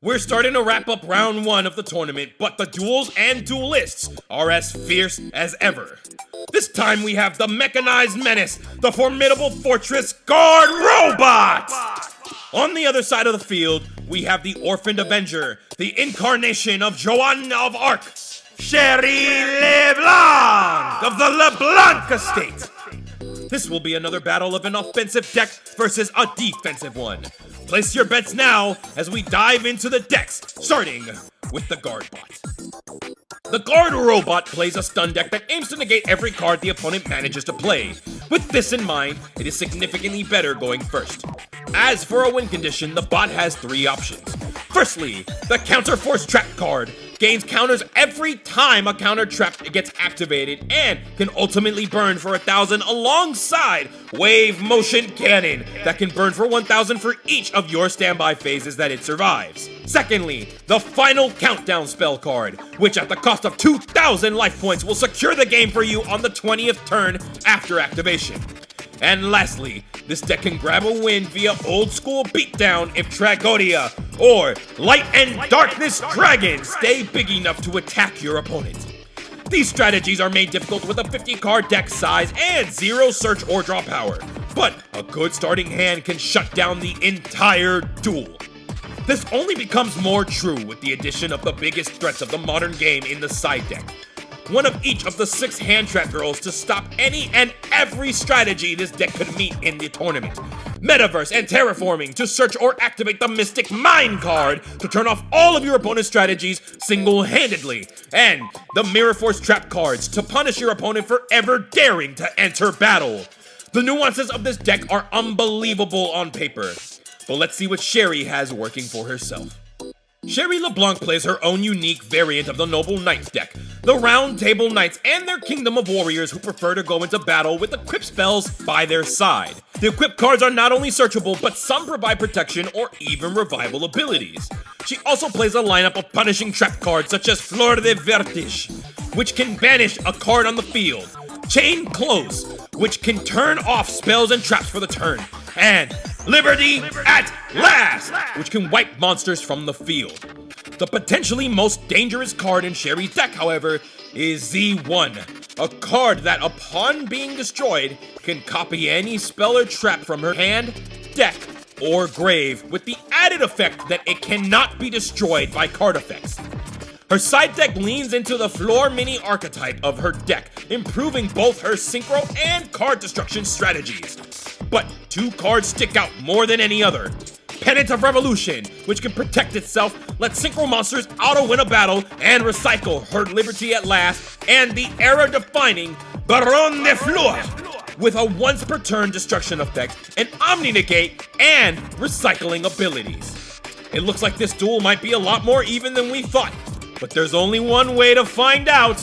We're starting to wrap up round 1 of the tournament, but the duels and duelists are as fierce as ever. This time we have the mechanized menace, the formidable fortress guard robot! On the other side of the field, we have the orphaned avenger, the incarnation of Joan of Arc, Sherry LeBlanc of the LeBlanc estate. This will be another battle of an offensive deck versus a defensive one. Place your bets now as we dive into the decks, starting with the guard bot. The guard robot plays a stun deck that aims to negate every card the opponent manages to play. With this in mind, it is significantly better going first. As for a win condition, the bot has 3 options. Firstly, the Counter Force Trap card gains counters every time a counter trap gets activated and can ultimately burn for 1,000 alongside Wave Motion Cannon that can burn for 1,000 for each of your standby phases that it survives. Secondly, the Final Countdown spell card, which at the cost of 2,000 life points will secure the game for you on the 20th turn after activation. And lastly, this deck can grab a win via Old School Beatdown if Tragodia or Light and Darkness Dragon stay big enough to attack your opponent. These strategies are made difficult with a 50-card deck size and 0 search or draw power, but a good starting hand can shut down the entire duel. This only becomes more true with the addition of the biggest threats of the modern game in the side deck. One of each of the 6 hand trap girls to stop any and every strategy this deck could meet in the tournament. Metaverse and Terraforming to search or activate the Mystic Mind card to turn off all of your opponent's strategies single-handedly. And the Mirror Force trap cards to punish your opponent for ever daring to enter battle. The nuances of this deck are unbelievable on paper. But let's see what Sherry has working for herself. Sherry LeBlanc plays her own unique variant of the Noble Knights deck, the Round Table Knights and their Kingdom of Warriors who prefer to go into battle with equip spells by their side. The equip cards are not only searchable, but some provide protection or even revival abilities. She also plays a lineup of punishing trap cards such as Flor de Vertige, which can banish a card on the field, Chain Close, which can turn off spells and traps for the turn, and Liberty at Last, which can wipe monsters from the field. The potentially most dangerous card in Sherry's deck, however, is Z1, a card that, upon being destroyed, can copy any spell or trap from her hand, deck, or grave, with the added effect that it cannot be destroyed by card effects. Her side deck leans into the Floor Mini archetype of her deck, improving both her synchro and card destruction strategies. But 2 cards stick out more than any other. Pennant of Revolution, which can protect itself, let synchro monsters auto-win a battle, and recycle her Liberty at Last, and the era-defining Baron de Fleur, with a once-per-turn destruction effect, an Omni-Negate, and recycling abilities. It looks like this duel might be a lot more even than we thought, but there's only one way to find out.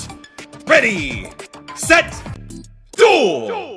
Ready, set, duel!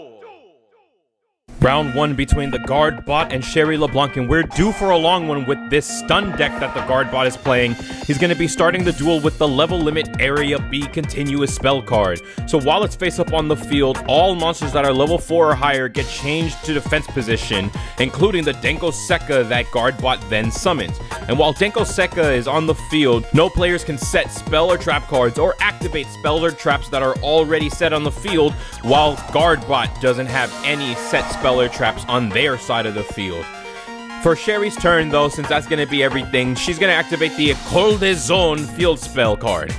Round 1 between the guard bot and Sherry LeBlanc, and we're due for a long one with this stun deck that the guard bot is playing. He's going to be starting the duel with the Level Limit Area B continuous spell card. So while it's face up on the field, all monsters that are level 4 or higher get changed to defense position, including the Denko Sekka that guard bot then summons. And while Denko Sekka is on the field, no players can set spell or trap cards or activate spells or traps that are already set on the field, while guard bot doesn't have any set spell or traps on their side of the field. For Sherry's turn though, since that's going to be everything, she's going to activate the École des Zones field spell card.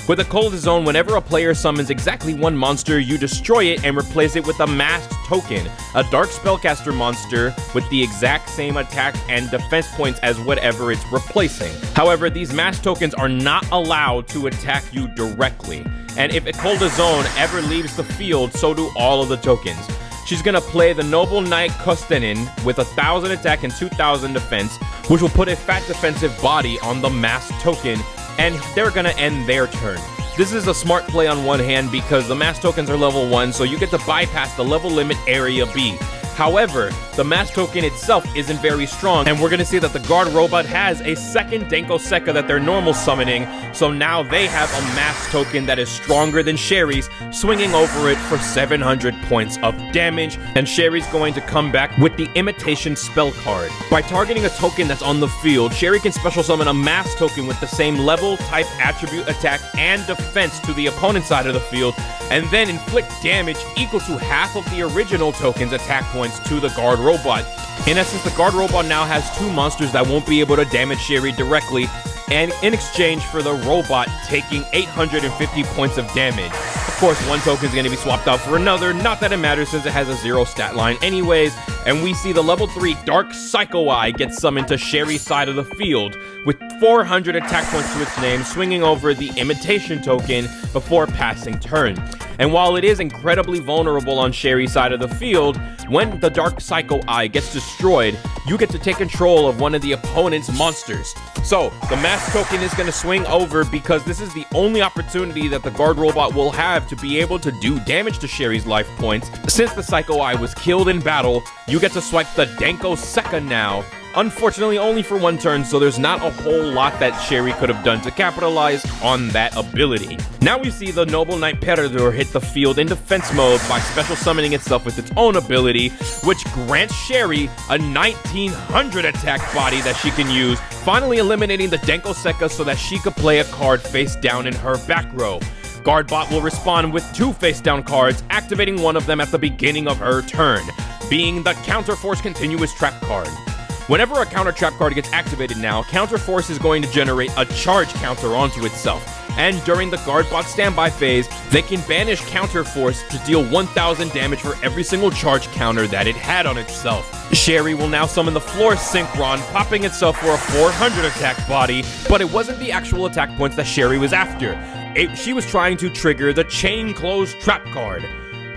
With École des Zones, whenever a player summons exactly 1 monster, you destroy it and replace it with a masked token, a dark spellcaster monster with the exact same attack and defense points as whatever it's replacing. However, these masked tokens are not allowed to attack you directly, and if École des Zones ever leaves the field, so do all of the tokens. She's gonna play the Noble Knight Kostenin with 1,000 attack and 2,000 defense, which will put a fat defensive body on the masked token, and they're gonna end their turn. This is a smart play on one hand because the masked tokens are level 1, so you get to bypass the level limit Area B. However, the mass token itself isn't very strong, and we're going to see that the guard robot has a second Denko Sekka that they're normal summoning, so now they have a mass token that is stronger than Sherry's, swinging over it for 700 points of damage, and Sherry's going to come back with the Imitation Spell card. By targeting a token that's on the field, Sherry can special summon a mass token with the same level, type, attribute, attack, and defense to the opponent's side of the field, and then inflict damage equal to half of the original token's attack points to the guard robot. In essence, the guard robot now has two monsters that won't be able to damage Sherry directly, and in exchange for the robot taking 850 points of damage. Of course, one token is going to be swapped out for another, not that it matters since it has a 0 stat line anyways, and we see the level 3 Dark Psycho Eye get summoned to Sherry's side of the field, with 400 attack points to its name, swinging over the Imitation token before passing turn. And while it is incredibly vulnerable on Sherry's side of the field, when the Dark Psycho Eye gets destroyed, you get to take control of one of the opponent's monsters. So, the mass token is going to swing over because this is the only opportunity that the guard robot will have to be able to do damage to Sherry's life points. Since the Psycho Eye was killed in battle, you get to swipe the Denko Sekka now. Unfortunately, only for one turn, so there's not a whole lot that Sherry could have done to capitalize on that ability. Now we see the Noble Knight Peridor hit the field in defense mode by special summoning itself with its own ability, which grants Sherry a 1900 attack body that she can use, finally eliminating the Denko Sekka so that she could play a card face down in her back row. Guardbot will respond with 2 face down cards, activating one of them at the beginning of her turn, being the Counterforce Continuous Trap card. Whenever a counter trap card gets activated now, Counterforce is going to generate a charge counter onto itself, and during the Guardbot standby phase, they can banish Counterforce to deal 1000 damage for every single charge counter that it had on itself. Sherry will now summon the Floor Synchron, popping itself for a 400 attack body, but it wasn't the actual attack points that Sherry was after. She was trying to trigger the Chain Close Trap card.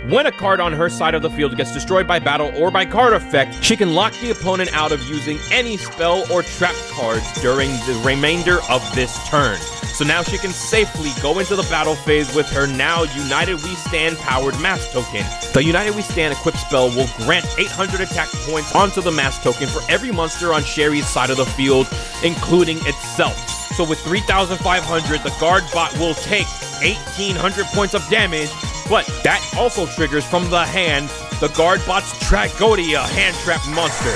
When a card on her side of the field gets destroyed by battle or by card effect, she can lock the opponent out of using any spell or trap cards during the remainder of this turn. So now she can safely go into the battle phase with her now United We Stand powered mass token. The United We Stand equipped spell will grant 800 attack points onto the mass token for every monster on Sherry's side of the field, including itself. So with 3,500, the guard bot will take 1,800 points of damage, but that also triggers from the hand the guard bot's Tragodia hand trap monster.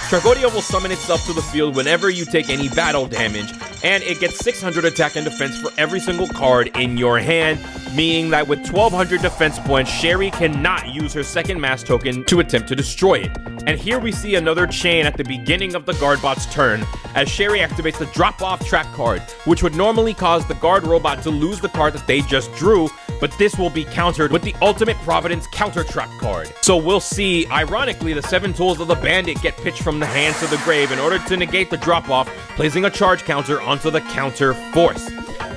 Tragodia will summon itself to the field whenever you take any battle damage, and it gets 600 attack and defense for every single card in your hand, meaning that with 1200 defense points, Sherry cannot use her second mass token to attempt to destroy it. And here we see another chain at the beginning of the guard bot's turn, as Sherry activates the drop-off trap card, which would normally cause the guard robot to lose the card that they just drew, but this will be countered with the Ultimate Providence counter trap card. So we'll see, ironically, the 7 tools of the bandit get pitched from the hands to the grave in order to negate the drop-off, placing a charge counter onto the counter force.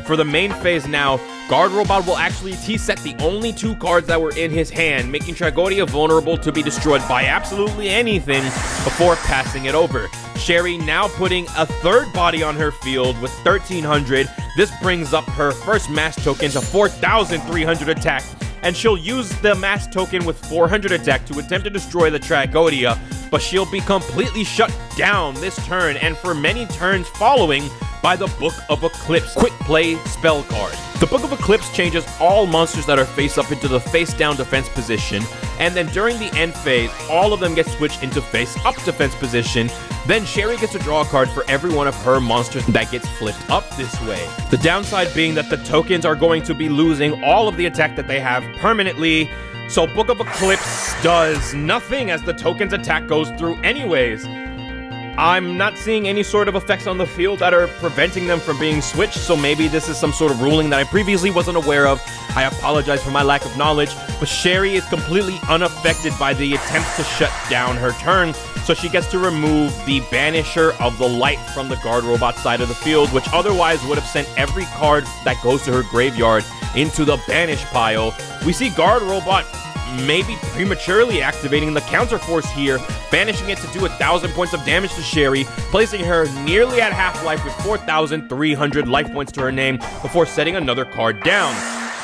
For the main phase now, Guard Robot will actually T-set the only 2 cards that were in his hand, making Tragodia vulnerable to be destroyed by absolutely anything before passing it over. Sherry now putting a 3rd body on her field with 1,300. This brings up her first mass token to 4,300 attack, and she'll use the mass token with 400 attack to attempt to destroy the Tragodia, but she'll be completely shut down this turn and for many turns following by the Book of Eclipse quick play spell card. The Book of Eclipse changes all monsters that are face up into the face down defense position, and then during the end phase, all of them get switched into face up defense position. Then Sherry gets to draw a card for every one of her monsters that gets flipped up this way. The downside being that the tokens are going to be losing all of the attack that they have permanently, so Book of Eclipse does nothing as the token's attack goes through anyways. I'm not seeing any sort of effects on the field that are preventing them from being switched, so maybe this is some sort of ruling that I previously wasn't aware of. I apologize for my lack of knowledge, but Sherry is completely unaffected by the attempts to shut down her turn, so she gets to remove the Banisher of the Light from the Guard Robot side of the field, which otherwise would have sent every card that goes to her graveyard into the Banish pile. We see Guard Robot maybe prematurely activating the Counterforce here, banishing it to do 1,000 points of damage to Sherry, placing her nearly at half life with 4,300 life points to her name before setting another card down.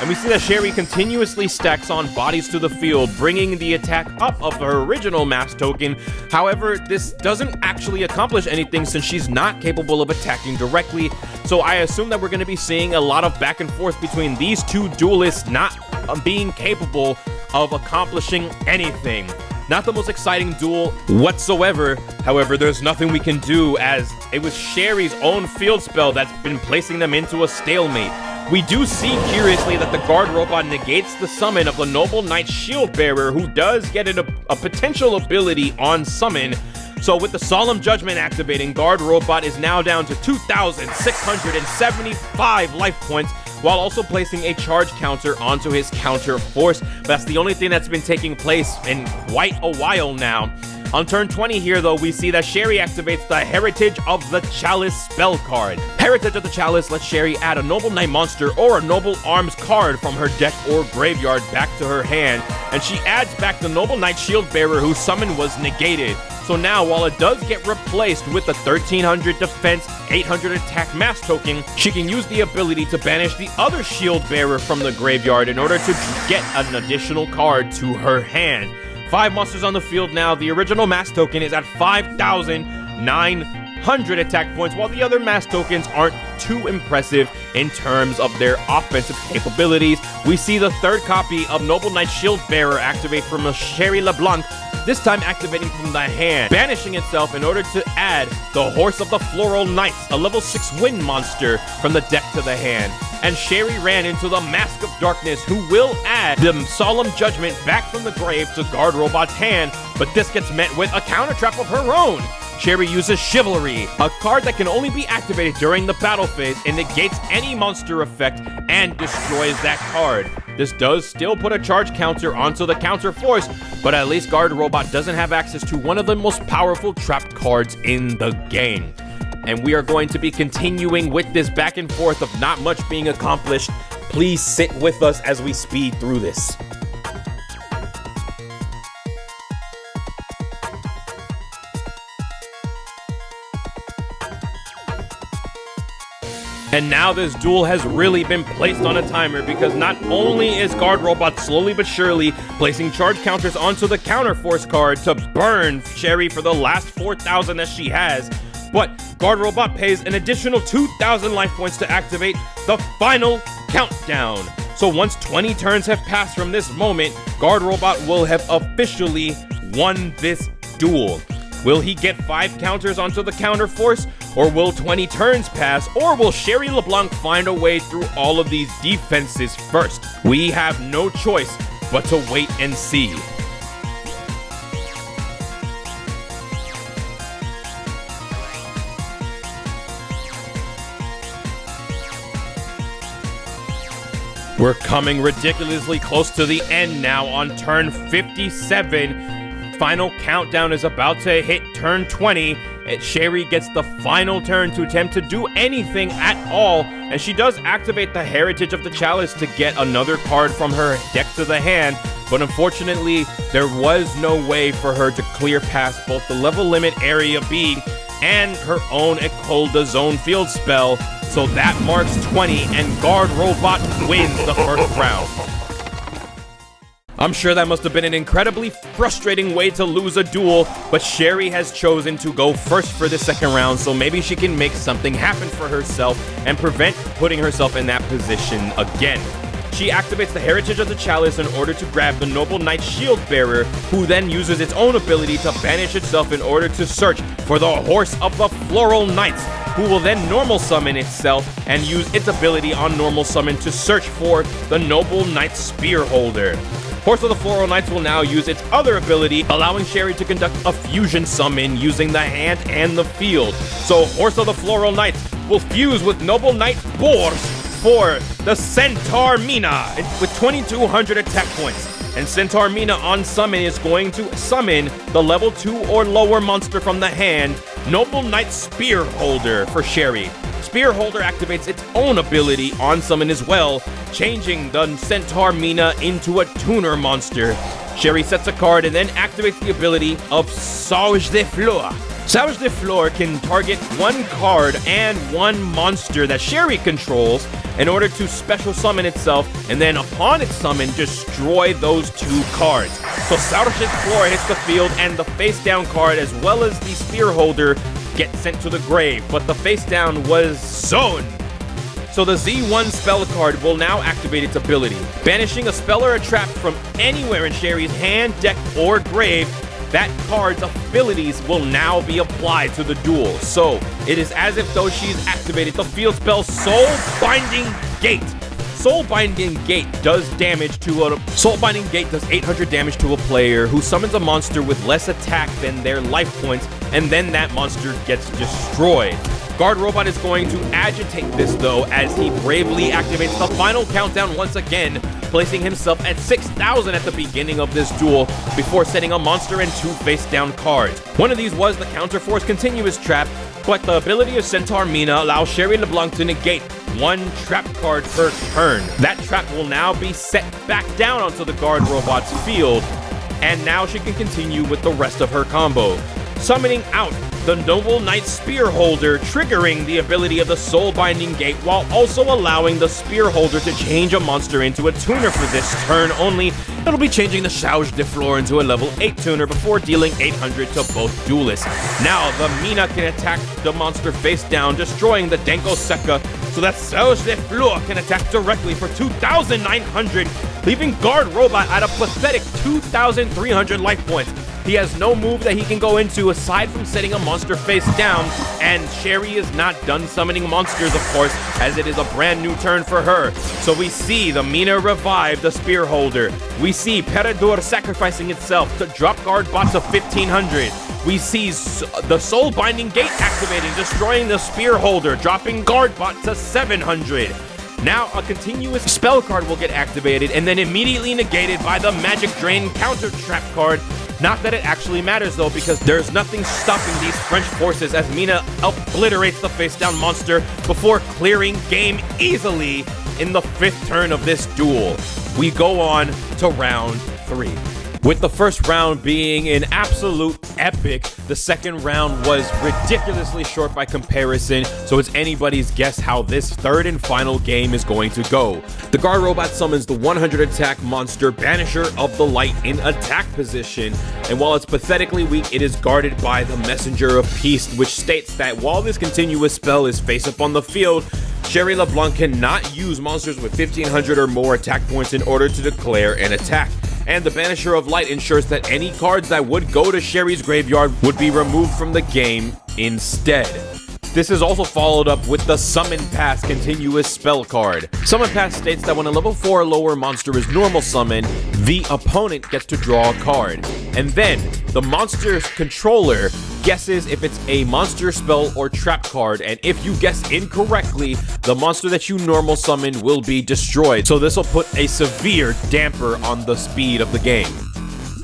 and we see that Sherry continuously stacks on bodies to the field, bringing the attack up of her original mass token. However, this doesn't actually accomplish anything since she's not capable of attacking directly, so I assume that we're going to be seeing a lot of back and forth between these two duelists not being capable of accomplishing anything. Not the most exciting duel whatsoever. However, there's nothing we can do as it was Sherry's own field spell that's been placing them into a stalemate. We do see curiously that the guard robot negates the summon of the Noble Knight Shield Bearer, who does get a potential ability on summon. So with the Solemn Judgment activating, guard robot is now down to 2,675 life points, while also placing a charge counter onto his counter force. That's the only thing that's been taking place in quite a while now. On turn 20 here, though, we see that Sherry activates the Heritage of the Chalice spell card. Heritage of the Chalice lets Sherry add a Noble Knight monster or a Noble Arms card from her deck or graveyard back to her hand, and she adds back the Noble Knight Shield Bearer whose summon was negated. So now, while it does get replaced with the 1300 defense, 800 attack mass token, she can use the ability to banish the other Shield Bearer from the graveyard in order to get an additional card to her hand. 5 monsters on the field now. The original mass token is at 5,900 attack points, while the other mass tokens aren't too impressive in terms of their offensive capabilities. We see the third copy of Noble Knight Shield Bearer activate from a Sherry LeBlanc, this time activating from the hand, banishing itself in order to add the Horse of the Floral Knights, a level 6 wind monster, from the deck to the hand. And Sherry ran into the Mask of Darkness, who will add the Solemn Judgment back from the grave to guard robot's hand, but this gets met with a counter trap of her own. Sherry uses Chivalry, a card that can only be activated during the battle phase and negates any monster effect and destroys that card. This does still put a charge counter onto the counter force, but at least guard robot doesn't have access to one of the most powerful trapped cards in the game. And we are going to be continuing with this back and forth of not much being accomplished. Please sit with us as we speed through this. And now this duel has really been placed on a timer, because not only is guard robot slowly but surely placing charge counters onto the counter force card to burn Sherry for the last 4,000 that she has, but guard robot pays an additional 2,000 life points to activate the final countdown. So once 20 turns have passed from this moment, guard robot will have officially won this duel. Will he get 5 counters onto the counter force, or will 20 turns pass, or will Sherry LeBlanc find a way through all of these defenses first? We have no choice but to wait and see. We're coming ridiculously close to the end now on turn 57. Final countdown is about to hit turn 20. Sherry gets the final turn to attempt to do anything at all, and she does activate the Heritage of the Chalice to get another card from her deck to the hand, but unfortunately, there was no way for her to clear past both the level limit Area B and her own Ecolda Zone field spell, so that marks 20, and guard robot wins the first round. I'm sure that must have been an incredibly frustrating way to lose a duel, but Sherry has chosen to go first for the second round, so maybe she can make something happen for herself and prevent putting herself in that position again. She activates the Heritage of the Chalice in order to grab the Noble Knight Shield Bearer, who then uses its own ability to banish itself in order to search for the Horse of the Floral Knights, who will then normal summon itself and use its ability on normal summon to search for the Noble Knight Spear Holder. Horse of the Floral Knights will now use its other ability, allowing Sherry to conduct a fusion summon using the hand and the field. So Horse of the Floral Knights will fuse with Noble Knight Boars for the Centaur Mina with 2,200 attack points. And Centaur Mina on summon is going to summon the level 2 or lower monster from the hand, Noble Knight Spear Holder for Sherry. Spear Holder activates its own ability on summon as well, changing the Centaur Mina into a tuner monster. Sherry sets a card and then activates the ability of Sauge de Fleur, Savage the Floor can target one card and one monster that Sherry controls in order to special summon itself, and then upon its summon, destroy those two cards. So Savage the Floor hits the field, and the face down card as well as the spear holder get sent to the grave, but the face down was zoned. So the Z1 spell card will now activate its ability. Banishing a spell or a trap from anywhere in Sherry's hand, deck, or grave, that card's abilities will now be applied to the duel. So it is as if though she's activated the field spell Soul Binding Gate. Soul Binding Gate does damage to a Soul Binding Gate does 800 damage to a player who summons a monster with less attack than their life points, and then that monster gets destroyed. Guard Robot is going to agitate this though as he bravely activates the final countdown once again, placing himself at 6,000 at the beginning of this duel before setting a monster and two face down cards. One of these was the Counterforce Continuous Trap, but the ability of Centaur Mina allows Sherry LeBlanc to negate one trap card per turn. That trap will now be set back down onto the Guard Robot's field, and now she can continue with the rest of her combo. Summoning out the Noble Knight Spear Holder, triggering the ability of the Soul Binding Gate, while also allowing the Spear Holder to change a monster into a tuner for this turn only. It'll be changing the Savage the Floor into a level 8 tuner before dealing 800 to both duelists. Now the Mina can attack the monster face down, destroying the Denko Sekka, so that Savage the Floor can attack directly for 2,900, leaving Guard Robot at a pathetic 2,300 life points. He has no move that he can go into aside from setting a monster face down, and Sherry is not done summoning monsters, of course, as it is a brand new turn for her. So we see the Mina revive the Spear Holder. We see Peridor sacrificing itself to drop Guard Bot to 1,500. We see the Soul Binding Gate activating, destroying the Spear Holder, dropping Guard Bot to 700. Now a continuous spell card will get activated and then immediately negated by the Magic Drain Counter Trap card. Not that it actually matters though, because there's nothing stopping these French forces as Mina obliterates the face down monster before clearing game easily in the 5th turn of this duel. We go on to round 3. With the first round being an absolute epic, the second round was ridiculously short by comparison, so it's anybody's guess how this third and final game is going to go. The Guard Robot summons the 100 attack monster Banisher of the Light in attack position, and while it's pathetically weak, it is guarded by the Messenger of Peace, which states that while this continuous spell is face up on the field, Sherry LeBlanc cannot use monsters with 1,500 or more attack points in order to declare an attack. And the Banisher of Light ensures that any cards that would go to Sherry's graveyard would be removed from the game instead. This is also followed up with the Summon Pass continuous spell card. Summon Pass states that when a level 4 or lower monster is normal summoned, the opponent gets to draw a card. And then the monster's controller guesses if it's a monster spell or trap card, and if you guess incorrectly, the monster that you normal summon will be destroyed. So this will put a severe damper on the speed of the game.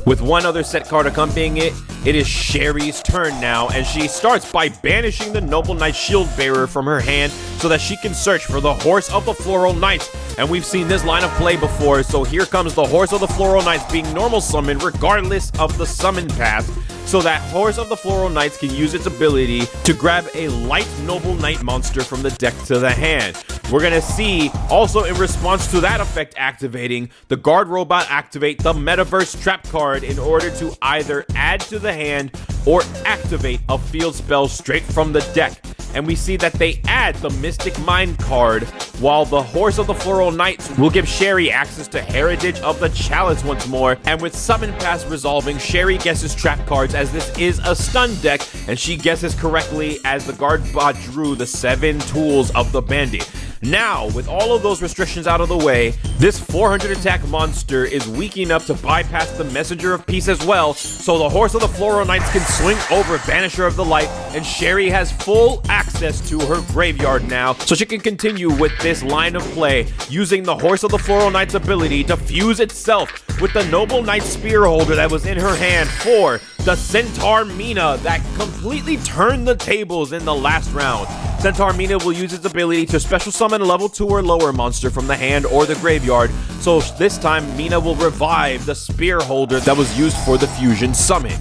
With one other set card accompanying it, it is Sherry's turn now, and she starts by banishing the Noble Knight Shield Bearer from her hand so that she can search for the Horse of the Floral Knights. And we've seen this line of play before, so here comes the Horse of the Floral Knights being normal summoned regardless of the summon path, so that Horse of the Floral Knights can use its ability to grab a light Noble Knight monster from the deck to the hand. We're gonna see, also in response to that effect activating, the Guard Robot activate the Metaverse Trap card in order to either add to the hand or activate a field spell straight from the deck. And we see that they add the Mystic Mind card, while the Horse of the Floral Knights will give Sherry access to Heritage of the Chalice once more. And with Summon Pass resolving, Sherry guesses trap cards as this is a stun deck, and she guesses correctly as the Guard Bot drew the 7 tools of the Bandit. Now, with all of those restrictions out of the way, this 400 attack monster is weak enough to bypass the Messenger of Peace as well, so the Horse of the Floral Knights can swing over Banisher of the Light, and Sherry has full access to her graveyard now, so she can continue with this line of play, using the Horse of the Floral Knights ability to fuse itself with the Noble Knight Spear Holder that was in her hand for the Centaur Mina that completely turned the tables in the last round. Centaur Mina will use its ability to special summon a level 2 or lower monster from the hand or the graveyard, so this time Mina will revive the Spear Holder that was used for the fusion summon.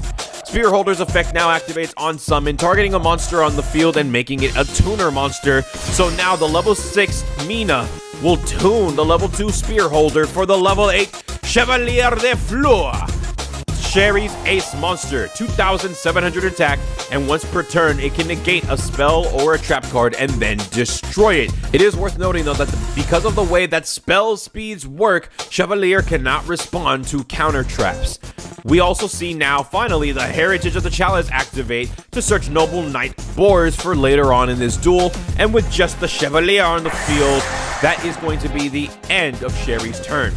Spear Holder's effect now activates on summon, targeting a monster on the field and making it a tuner monster. So now the level 6 Mina will tune the level 2 Spear Holder for the level 8 Chevalier de Fleur. Sherry's ace monster, 2,700 attack, and once per turn, it can negate a spell or a trap card and then destroy it. It is worth noting, though, that because of the way that spell speeds work, Chevalier cannot respond to counter traps. We also see now, finally, the Heritage of the Chalice activate to search Noble Knight Boars for later on in this duel, and with just the Chevalier on the field, that is going to be the end of Sherry's turn.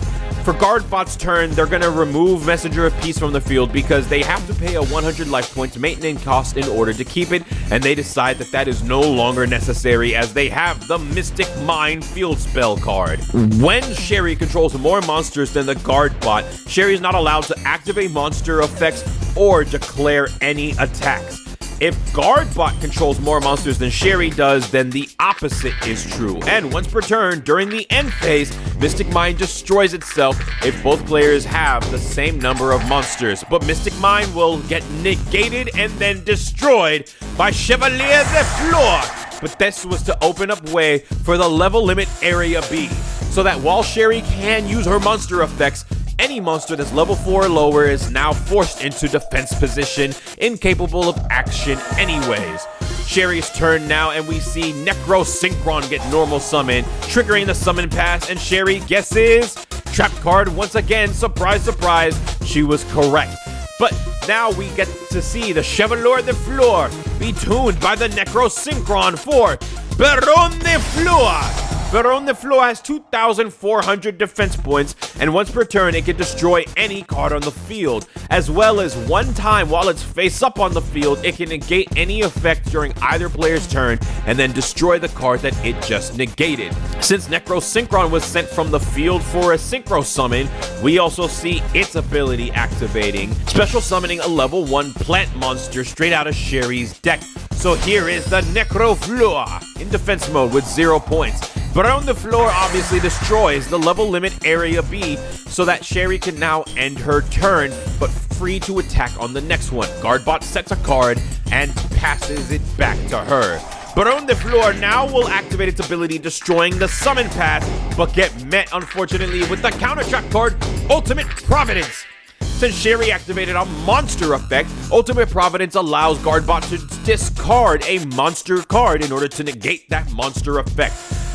For Guardbot's turn, they're going to remove Messenger of Peace from the field because they have to pay a 100 life points maintenance cost in order to keep it, and they decide that that is no longer necessary as they have the Mystic Mind field spell card. When Sherry controls more monsters than the Guardbot, Sherry is not allowed to activate monster effects or declare any attacks. If Guardbot controls more monsters than Sherry does, then the opposite is true. And once per turn, during the end phase, Mystic Mind destroys itself if both players have the same number of monsters. But Mystic Mind will get negated and then destroyed by Chevalier de Fleur. But this was to open up way for the level limit Area B, so that while Sherry can use her monster effects, any monster that's level 4 or lower is now forced into defense position, incapable of action anyways. Sherry's turn now, and we see Necro Synchron get normal summon, triggering the summon pass, and Sherry guesses trap card once again. Surprise, surprise, she was correct. But now we get to see the Chevalier de Fleur be tuned by the Necro Synchron for Baron de Fleur. Baron de Fleur has 2,400 defense points, and once per turn, it can destroy any card on the field. As well as one time while it's face up on the field, it can negate any effect during either player's turn, and then destroy the card that it just negated. Since Necro Synchron was sent from the field for a Synchro Summon, we also see its ability activating, special summoning a level 1 plant monster straight out of Sherry's deck. So here is the Necro Fleur in defense mode with 0 points. Baron de Fleur obviously destroys the level limit Area B so that Sherry can now end her turn, but free to attack on the next one. Guardbot sets a card and passes it back to her. Baron de Fleur now will activate its ability, destroying the summon pass, but get met, unfortunately, with the counter trap card, Ultimate Providence. Since Sherry activated a monster effect, Ultimate Providence allows Guardbot to discard a monster card in order to negate that monster effect.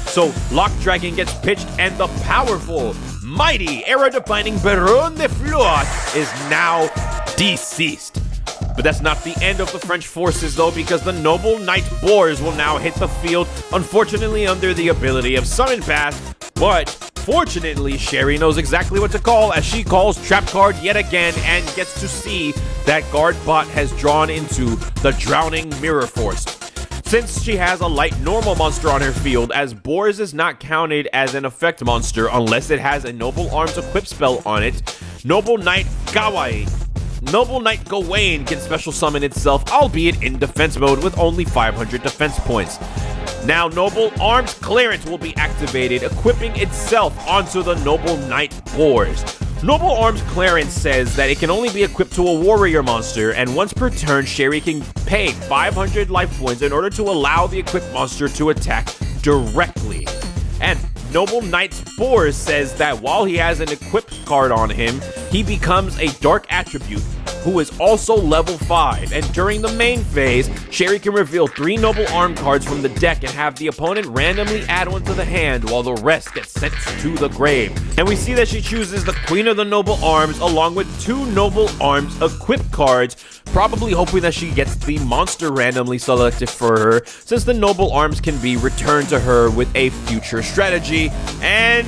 So Lock Dragon gets pitched, and the powerful, mighty, era-defining Baron de Fleur is now deceased. But that's not the end of the French forces, though, because the Noble Knight Boars will now hit the field, unfortunately under the ability of Summon Pass, but fortunately, Sherry knows exactly what to call as she calls Trap Card yet again and gets to see that Guardbot has drawn into the Drowning Mirror Force. Since she has a light normal monster on her field, as Boars is not counted as an effect monster unless it has a Noble Arms equip spell on it, Noble Knight Gawain can special summon itself, albeit in defense mode with only 500 defense points. Now Noble Arms Clearance will be activated, equipping itself onto the Noble Knight Boars. Noble Arms Clearance says that it can only be equipped to a warrior monster, and once per turn, Sherry can pay 500 life points in order to allow the equipped monster to attack directly. And Noble Knight's Boars says that while he has an equipped card on him, he becomes a Dark Attribute, who is also level 5, and during the main phase, Sherry can reveal 3 Noble Arm cards from the deck and have the opponent randomly add one to the hand while the rest get sent to the grave. And we see that she chooses the Queen of the Noble Arms along with 2 Noble Arms equipped cards, probably hoping that she gets the monster randomly selected for her, since the Noble Arms can be returned to her with a future strategy, and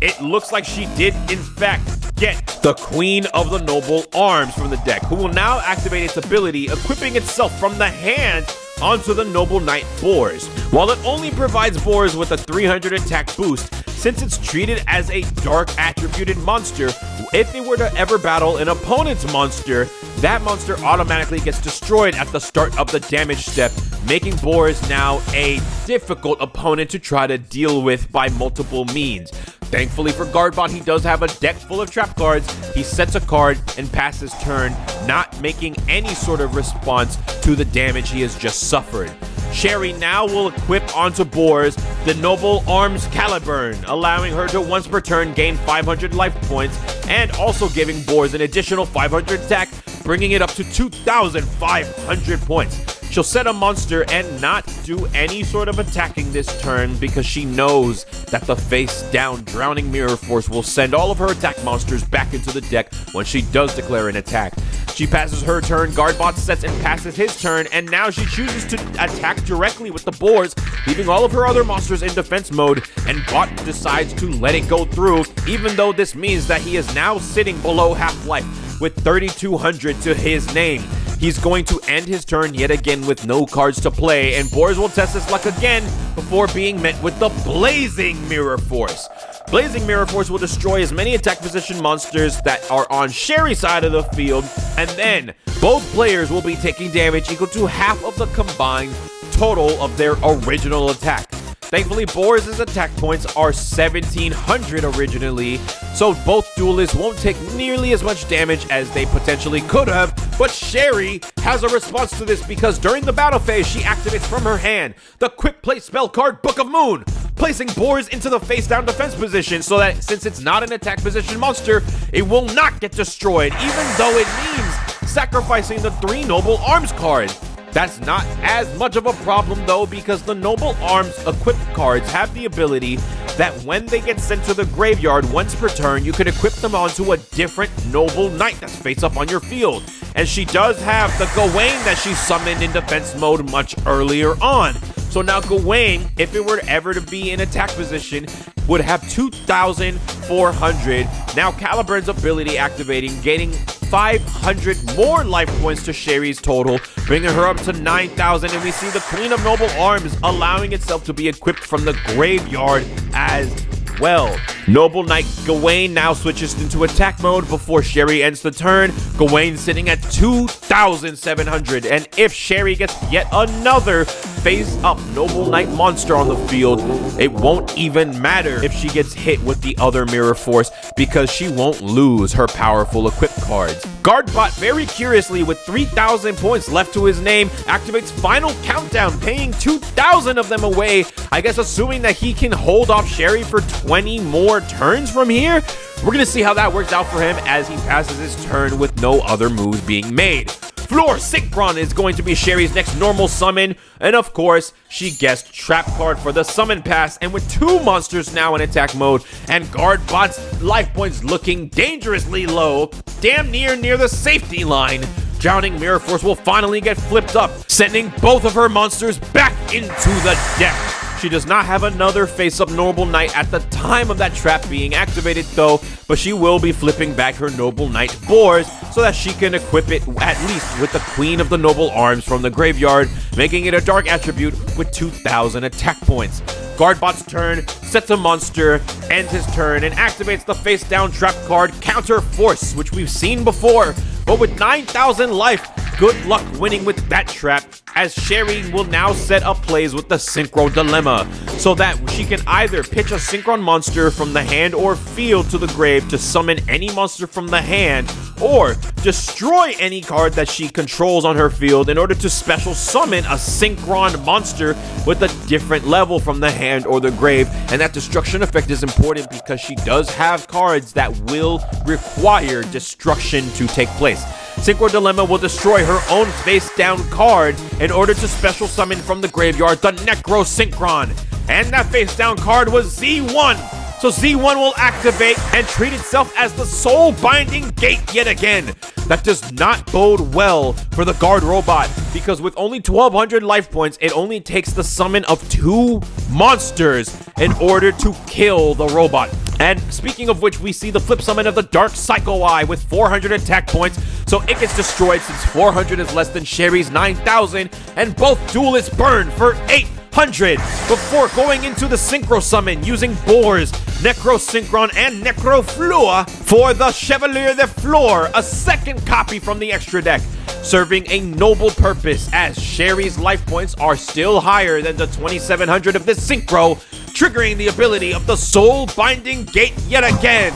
it looks like she did in fact get the Queen of the Noble Arms from the deck, who will now activate its ability, equipping itself from the hand onto the Noble Knight Boars. While it only provides Boars with a 300 attack boost, since it's treated as a dark attributed monster, if they were to ever battle an opponent's monster, that monster automatically gets destroyed at the start of the damage step, making Boars now a difficult opponent to try to deal with by multiple means. Thankfully for Guardbot, he does have a deck full of trap cards. He sets a card and passes turn, not making any sort of response to the damage he has just suffered. Sherry now will equip onto Boars the Noble Arms Caliburn, allowing her to once per turn gain 500 life points and also giving Boars an additional 500 attack, bringing it up to 2,500 points. She'll set a monster and not do any sort of attacking this turn because she knows that the face-down Drowning Mirror Force will send all of her attack monsters back into the deck when she does declare an attack. She passes her turn, Guardbot sets and passes his turn, and now she chooses to attack directly with the Boars, leaving all of her other monsters in defense mode, and Bot decides to let it go through, even though this means that he is now sitting below half-life with 3,200 to his name. He's going to end his turn yet again with no cards to play, and Boars will test his luck again before being met with the Blazing Mirror Force. Blazing Mirror Force will destroy as many attack position monsters that are on Sherry's side of the field, and then both players will be taking damage equal to half of the combined total of their original attack. Thankfully, Boars' attack points are 1,700 originally, so both duelists won't take nearly as much damage as they potentially could have, but Sherry has a response to this because during the battle phase, she activates from her hand the quick play spell card Book of Moon, placing Boars into the face-down defense position so that since it's not an attack position monster, it will not get destroyed, even though it means sacrificing the 3 Noble Arms cards. That's not as much of a problem though, because the Noble Arms equipped cards have the ability that when they get sent to the graveyard once per turn, you can equip them onto a different Noble Knight that's face up on your field. And she does have the Gawain that she summoned in defense mode much earlier on. So now Gawain, if it were ever to be in attack position, would have 2,400. Now Caliburn's ability activating, gaining 500 more life points to Sherry's total, bringing her up to 9,000, and we see the Queen of Noble Arms allowing itself to be equipped from the graveyard as well. Noble Knight Gawain now switches into attack mode before Sherry ends the turn. Gawain sitting at 2,700, and if Sherry gets yet another face-up Noble Knight monster on the field, it won't even matter if she gets hit with the other Mirror Force because she won't lose her powerful equipped cards. Guardbot, very curiously, with 3,000 points left to his name, activates Final Countdown, paying 2,000 of them away, I guess assuming that he can hold off Sherry for 20 more turns from here. We're gonna see how that works out for him as he passes his turn with no other moves being made. Floor Synchron is going to be Sherry's next normal summon, and of course, she guessed Trap card for the summon pass, and with 2 monsters now in attack mode, and Guardbot's life points looking dangerously low, damn near the safety line, Drowning Mirror Force will finally get flipped up, sending both of her monsters back into the deck. She does not have another face-up Noble Knight at the time of that trap being activated though, but she will be flipping back her Noble Knight Boars so that she can equip it at least with the Queen of the Noble Arms from the graveyard, making it a dark attribute with 2,000 attack points. Guardbot's turn, sets a monster, ends his turn, and activates the face-down trap card Counter Force, which we've seen before, but with 9,000 life, good luck winning with that trap, as Sherry will now set up plays with the Synchro Dilemma, so that she can either pitch a Synchron monster from the hand or field to the grave to summon any monster from the hand, or destroy any card that she controls on her field in order to special summon a Synchron monster with a different level from the hand or the grave. And that destruction effect is important because she does have cards that will require destruction to take place. Synchro Dilemma will destroy her own face-down card in order to special summon from the graveyard the Necro Synchron. And that face-down card was Z1. So Z1 will activate and treat itself as the soul binding gate yet again. That does not bode well for the guard robot, because with only 1,200 life points, it only takes the summon of 2 monsters in order to kill the robot. And speaking of which, we see the flip summon of the Dark Psycho Eye with 400 attack points, so it gets destroyed since 400 is less than Sherry's 9,000, and both duelists burn for 800 2700 before going into the Synchro Summon using Boars, Necrosynchron, and Necroflua for the Chevalier de Fleur, a second copy from the extra deck, serving a noble purpose as Sherry's life points are still higher than the 2700 of this Synchro, triggering the ability of the Soul Binding Gate yet again.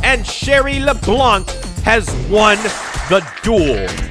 And Sherry LeBlanc has won the duel.